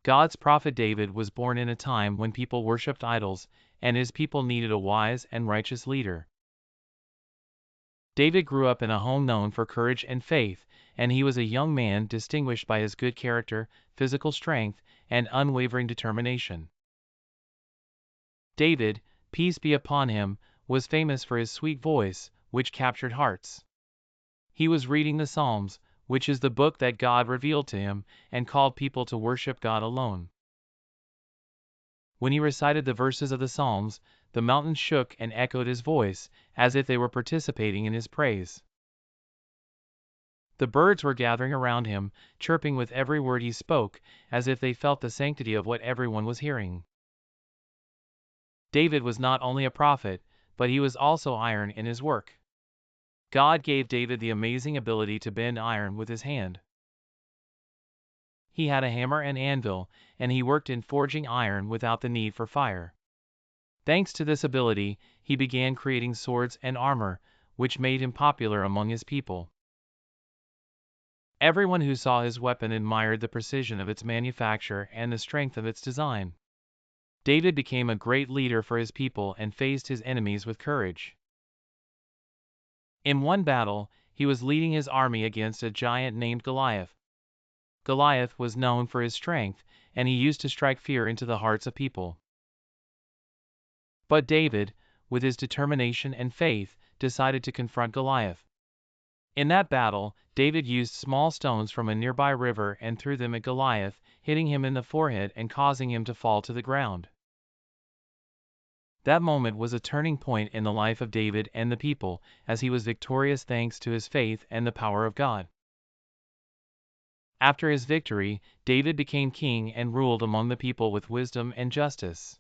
God's prophet David was born in a time when people worshipped idols, and his people needed a wise and righteous leader. David grew up in a home known for courage and faith, and he was a young man distinguished by his good character, physical strength, and unwavering determination. David, peace be upon him, was famous for his sweet voice, which captured hearts. He was reading the Psalms, which is the book that God revealed to him, and called people to worship God alone. When he recited the verses of the Psalms, the mountains shook and echoed his voice, as if they were participating in his praise. The birds were gathering around him, chirping with every word he spoke, as if they felt the sanctity of what everyone was hearing. David was not only a prophet, but he was also iron in his work. God gave David the amazing ability to bend iron with his hand. He had a hammer and anvil, and he worked in forging iron without the need for fire. Thanks to this ability, he began creating swords and armor, which made him popular among his people. Everyone who saw his weapon admired the precision of its manufacture and the strength of its design. David became a great leader for his people and faced his enemies with courage. In one battle, he was leading his army against a giant named Goliath. Goliath was known for his strength, and he used to strike fear into the hearts of people. But David, with his determination and faith, decided to confront Goliath. In that battle, David used small stones from a nearby river and threw them at Goliath, hitting him in the forehead and causing him to fall to the ground. That moment was a turning point in the life of David and the people, as he was victorious thanks to his faith and the power of God. After his victory, David became king and ruled among the people with wisdom and justice.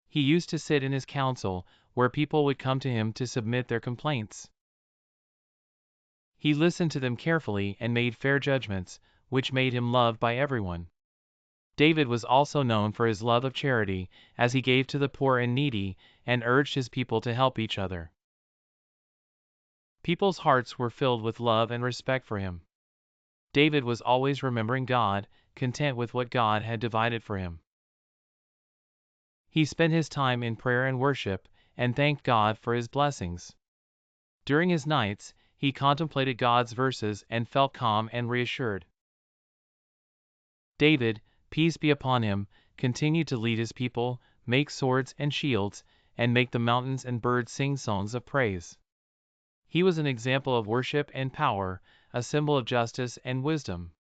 He used to sit in his council, where people would come to him to submit their complaints. He listened to them carefully and made fair judgments, which made him loved by everyone. David was also known for his love of charity, as he gave to the poor and needy, and urged his people to help each other. People's hearts were filled with love and respect for him. David was always remembering God, content with what God had divided for him. He spent his time in prayer and worship, and thanked God for his blessings. During his nights, he contemplated God's verses and felt calm and reassured. David, peace be upon him, continued to lead his people, make swords and shields, and make the mountains and birds sing songs of praise. He was an example of worship and power, a symbol of justice and wisdom.